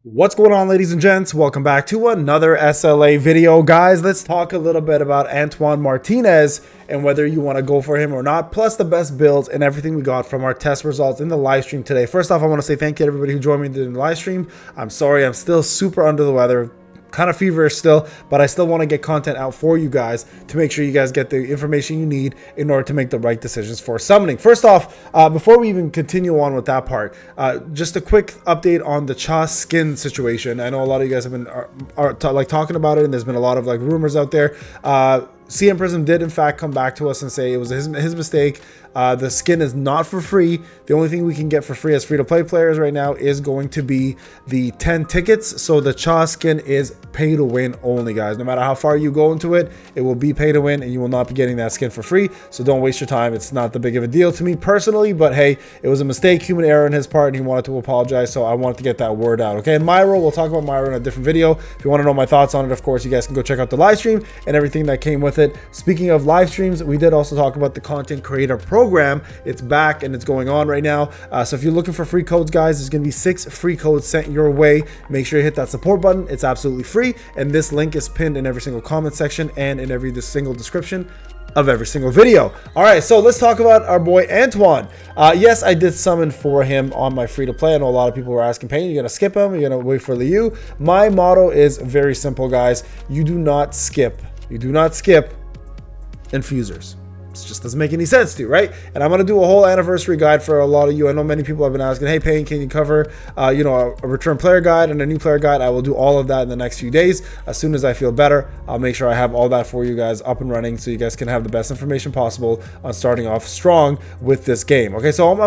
What's going on, ladies and gents? Welcome back to another SLA video. Guys, let's talk a little bit about Antoine Martinez and whether you want to go for him or not, plus the best builds and everything we got from our test results in the live stream today. First off, I want to say thank you to everybody who joined me in the live stream. I'm sorry, I'm still super under the weather. Kind of feverish still, but I still want to get content out for you guys to make sure you guys get the information you need in order to make the right decisions for summoning. First off, before we even continue on with that part, just a quick update on the Cha skin situation. I know a lot of you guys have been talking about it, and there's been a lot of rumors out there. CM Prism did in fact come back to us and say it was his mistake. The skin is not for free. The only thing we can get for free as free-to-play players right now is going to be the 10 tickets. So the Cha skin is pay to win only, guys. No matter how far you go into it, it will be pay to win, and you will not be getting that skin for free. So don't waste your time. It's not the big of a deal to me personally, but hey, it was a mistake, human error on his part, and he wanted to apologize. So I wanted to get that word out. Okay, and Myro, we'll talk about Myro in a different video. If you want to know my thoughts on it, of course, you guys can go check out the live stream and everything that came with it. Speaking of live streams, we did also talk about the content creator program. It's back and it's going on right now. So if you're looking for free codes, guys, there's going to be 6 free codes sent your way. Make sure you hit that support button. It's absolutely free. And this link is pinned in every single comment section and in every single description of every single video. All right, so let's talk about our boy Antoine. Yes, I did summon for him on my free to play. I know a lot of people were asking, Payne, you're gonna skip him? You're gonna wait for Liu? My motto is very simple, guys. You do not skip infusers. It just doesn't make any sense to you, right? And I'm going to do a whole anniversary guide for a lot of you. I know many people have been asking, hey, Payne, can you cover, a return player guide and a new player guide? I will do all of that in the next few days. As soon as I feel better, I'll make sure I have all that for you guys up and running so you guys can have the best information possible on starting off strong with this game. Okay, so I'm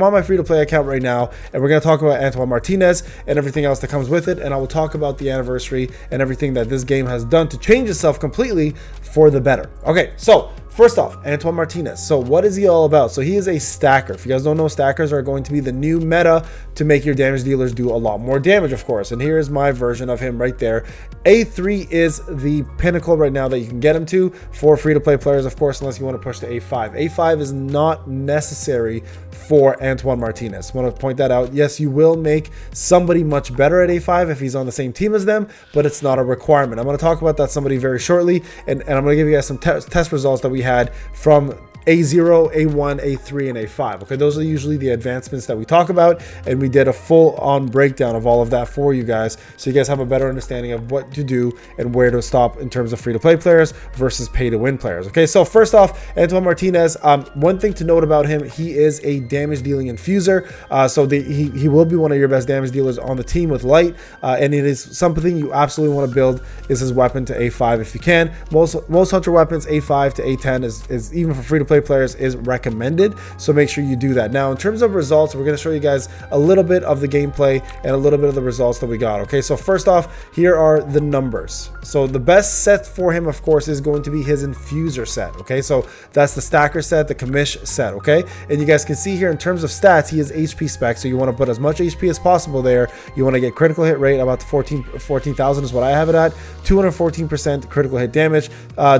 on my free-to-play account right now, and we're going to talk about Antoine Martinez and everything else that comes with it, and I will talk about the anniversary and everything that this game has done to change itself completely for the better. Okay, so first off, Antoine Martinez. So what is he all about? So he is a stacker. If you guys don't know, stackers are going to be the new meta to make your damage dealers do a lot more damage, of course. And here's my version of him right there. A3 is the pinnacle right now that you can get him to for free-to-play players, of course, unless you want to push to A5. A5 is not necessary for Antoine Martinez. I want to point that out. Yes, you will make somebody much better at A5 if he's on the same team as them, but it's not a requirement. I'm going to talk about that somebody very shortly, and I'm going to give you guys some test results that we had from A0, A1, A3, and A5. Okay, those are usually the advancements that we talk about, and we did a full-on breakdown of all of that for you guys, so you guys have a better understanding of what to do and where to stop in terms of free-to-play players versus pay-to-win players. Okay, so first off, Antoine Martinez, one thing to note about him, he is a damage-dealing infuser, so he will be one of your best damage dealers on the team with light, and it is something you absolutely want to build is his weapon to A5 if you can. Most hunter weapons, A5 to A10 is even for free-to-play players is recommended, so make sure you do that. Now in terms of results, we're going to show you guys a little bit of the gameplay and a little bit of the results that we got. Okay, so first off, here are the numbers. So the best set for him, of course, is going to be his infuser set. Okay, so that's the stacker set, the commish set. Okay, and you guys can see here in terms of stats, he is HP spec, so you want to put as much HP as possible there. You want to get critical hit rate about 14,000 is what I have it at, 214% critical hit damage,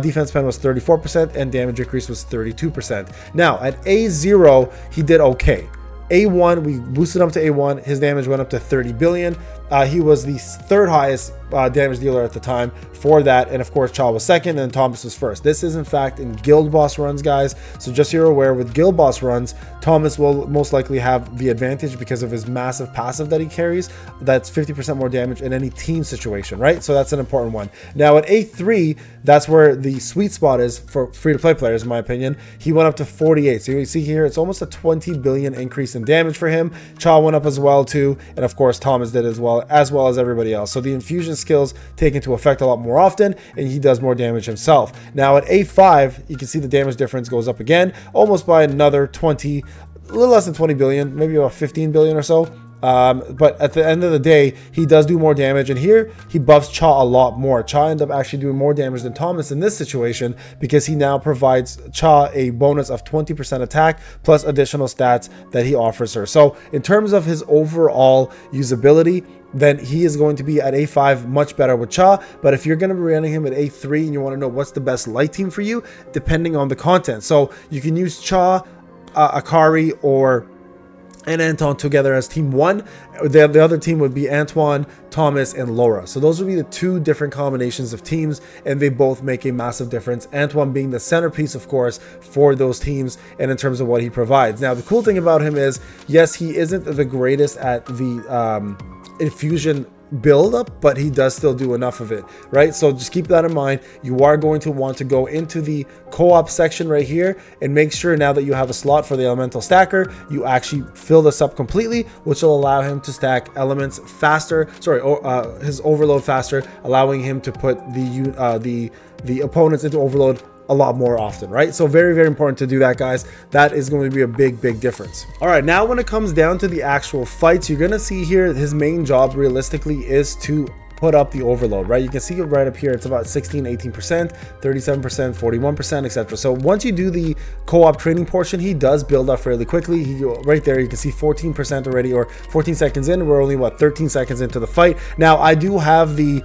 defense pen was 34%, and damage increase was 32%. Now at A0, he did okay. A1, we boosted him to A1, his damage went up to 30 billion. He was the third highest damage dealer at the time for that, and of course Cha was second and Thomas was first. This is in fact in guild boss runs, guys, so just so you're aware, with guild boss runs, Thomas will most likely have the advantage because of his massive passive that he carries. That's 50% more damage in any team situation, right? So that's an important one. Now at A3, that's where the sweet spot is for free-to-play players, in my opinion. He went up to 48, so you see here it's almost a 20 billion increase in damage for him. Cha went up as well too, and of course Thomas did as well as everybody else. So the infusion skills take into effect a lot more often, and he does more damage himself. Now at A5, you can see the damage difference goes up again, almost by another 20, a little less than 20 billion, maybe about 15 billion or so. But at the end of the day, he does do more damage, and here he buffs Cha a lot more. Cha ended up actually doing more damage than Thomas in this situation because he now provides Cha a bonus of 20% attack plus additional stats that he offers her. So in terms of his overall usability, then he is going to be at A5 much better with Cha. But if you're going to be running him at A3 and you want to know what's the best light team for you, depending on the content, so you can use Cha, Akari, or and Anton together as team 1. The other team would be Antoine, Thomas, and Laura. So those would be the 2 different combinations of teams, and they both make a massive difference. Antoine being the centerpiece, of course, for those teams and in terms of what he provides. Now, the cool thing about him is, yes, he isn't the greatest at the infusion build up, but he does still do enough of it, right? So just keep that in mind. You are going to want to go into the co-op section right here and make sure now that you have a slot for the elemental stacker, you actually fill this up completely, which will allow him to stack elements faster, his overload faster, allowing him to put the opponents into overload a lot more often, right? So very, very important to do that, guys. That is going to be a big, big difference. All right, now when it comes down to the actual fights, you're going to see here his main job realistically is to put up the overload, right? You can see it right up here. It's about 16, 18%, 37%, 41%, etc. So once you do the co-op training portion, he does build up fairly quickly. Right there, you can see 14% already, or 14 seconds in. We're only, what, 13 seconds into the fight. Now, I do have the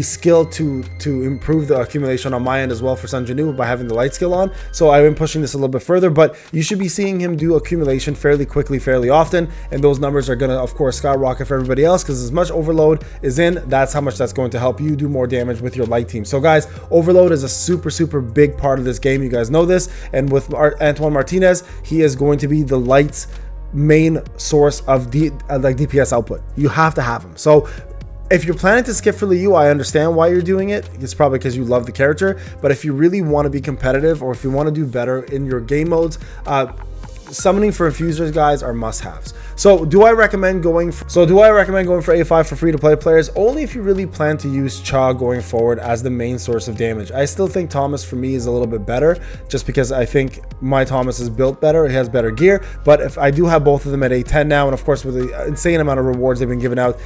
skill to improve the accumulation on my end as well for Sun Jinu by having the light skill on. So I've been pushing this a little bit further, but you should be seeing him do accumulation fairly quickly, fairly often. And those numbers are going to, of course, skyrocket for everybody else, because as much overload is in, that's how much that's going to help you do more damage with your light team. So guys, overload is a super, super big part of this game. You guys know this. And with Antoine Martinez, he is going to be the light's main source of DPS output. You have to have him. So if you're planning to skip for Liu, I understand why you're doing it. It's probably because you love the character. But if you really want to be competitive, or if you want to do better in your game modes, summoning for infusers, guys, are must-haves. So do I recommend going for A5 for free-to-play players? Only if you really plan to use Cha going forward as the main source of damage. I still think Thomas for me is a little bit better, just because I think my Thomas is built better. He has better gear. But if I do have both of them at A10 now, and of course with the insane amount of rewards they've been giving out,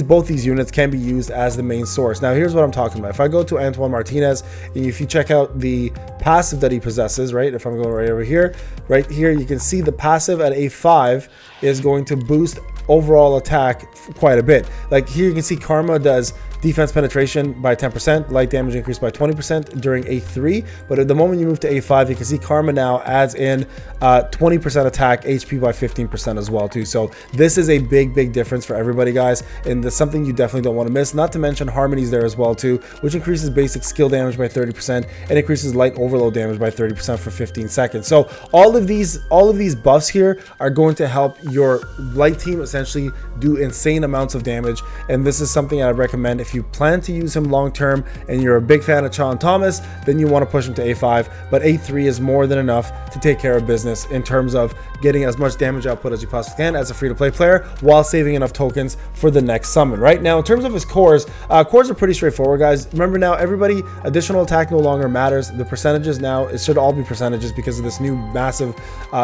both these units can be used as the main source. Now here's what I'm talking about. If I go to Antoine Martinez, and if you check out the passive that he possesses, right? If I'm going right over here, right here, you can see the passive at A5 is going to boost overall attack quite a bit. Like here you can see Karma does defense penetration by 10%, light damage increased by 20% during A3, but at the moment you move to A5, you can see Karma now adds in 20% attack, HP by 15% as well too. So this is a big, big difference for everybody, guys, and that's something you definitely don't want to miss. Not to mention Harmony's there as well too, which increases basic skill damage by 30% and increases light overload damage by 30% for 15 seconds. So all of these buffs here are going to help your light team essentially do insane amounts of damage, and this is something I recommend. If you plan to use him long term and you're a big fan of Cha and Thomas, then you want to push him to A5, but A3 is more than enough to take care of business in terms of getting as much damage output as you possibly can as a free-to-play player while saving enough tokens for the next summon. Right now, in terms of his cores are pretty straightforward, guys. Remember now, everybody, additional attack no longer matters. The percentages now, it should all be percentages because of this new massive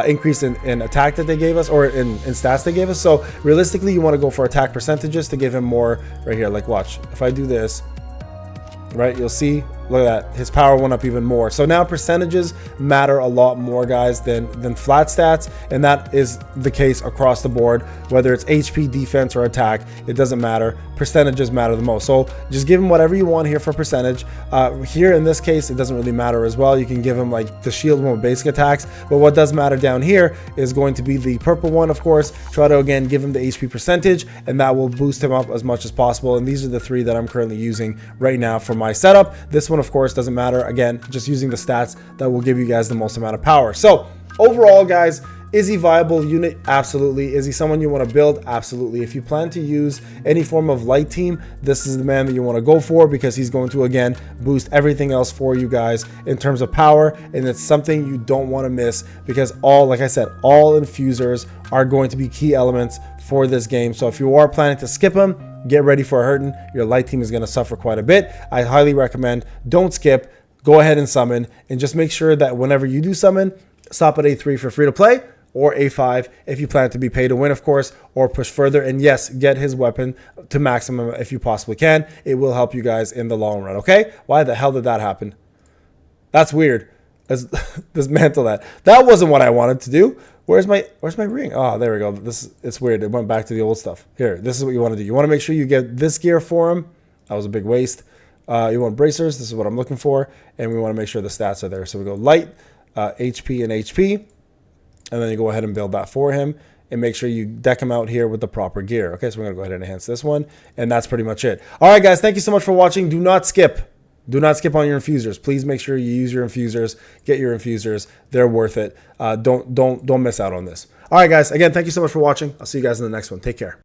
increase in attack that they gave us, or in stats they gave us. So realistically, you want to go for attack percentages to give him more. Right here, like watch, if I do this, right, you'll see, look at that, his power went up even more. So now percentages matter a lot more, guys, than flat stats, and that is the case across the board. Whether it's HP, defense, or attack, it doesn't matter. Percentages matter the most. So just give him whatever you want here for percentage. Here in this case, it doesn't really matter as well. You can give him like the shield one with basic attacks, but what does matter down here is going to be the purple one, of course. Try to again give him the HP percentage, and that will boost him up as much as possible. And these are the three that I'm currently using right now for my setup. This one, of course, doesn't matter. Again, just using the stats that will give you guys the most amount of power. So overall, guys, is he viable unit? Absolutely. Is he someone you want to build? Absolutely. If you plan to use any form of light team, this is the man that you want to go for, because he's going to again boost everything else for you guys in terms of power, and it's something you don't want to miss, because like I said, all infusers are going to be key elements for this game. So if you are planning to skip him, get ready for a hurting. Your light team is going to suffer quite a bit. I highly recommend don't skip. Go ahead and summon, and just make sure that whenever you do summon, stop at A3 for free to play, or A5 if you plan to be pay to win, of course, or push further. And yes, get his weapon to maximum if you possibly can. It will help you guys in the long run, okay? Why the hell did that happen? That's weird. Let's dismantle that. That wasn't what I wanted to do. Where's my ring? Oh, there we go. It's weird. It went back to the old stuff. Here, this is what you want to do. You want to make sure you get this gear for him. That was a big waste. You want bracers. This is what I'm looking for. And we want to make sure the stats are there. So we go light, HP, and HP. And then you go ahead and build that for him. and make sure you deck them out here with the proper gear. Okay, so we're going to go ahead and enhance this one, and that's pretty much it. All right, guys, thank you so much for watching. Do not skip. Do not skip on your infusers. Please make sure you use your infusers. Get your infusers. They're worth it. Don't miss out on this. All right, guys. Again, thank you so much for watching. I'll see you guys in the next one. Take care.